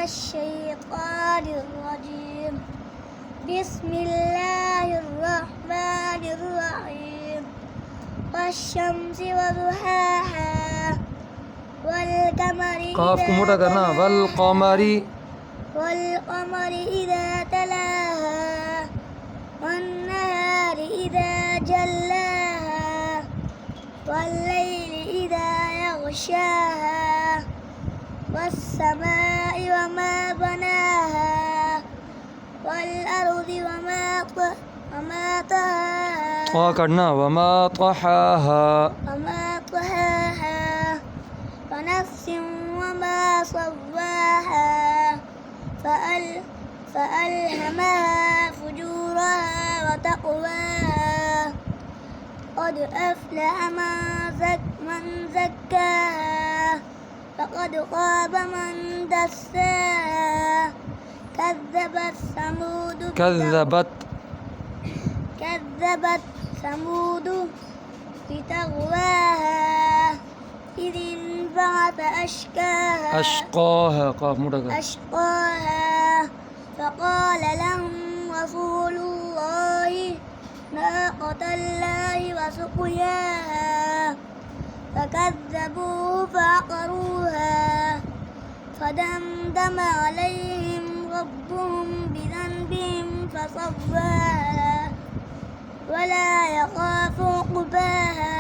الشيطان الرجيم. بسم الله الرحمن الرحيم. والشمس وضحاها والقمر قاف को मोटा करना والقمر إذا تلاها والنهار إذا جلاها والليل إذا يغشاها والسماء وما بناها والأرض وما طحاها करना वमा طحاها ونفس وما صواها فألهمها فجورها وتقواها. قد أفلح من زكاها وقد خاب من دساها. كذبت ثمود بطغواها إذ انبعث أشقاها قاف मोटा कर أشقاها فقال لهم رسول الله ناقة الله وسقياها فكذبوه فعقروها فدمدم عليهم ربهم بذنبهم فسواها ولا يخاف عقباها.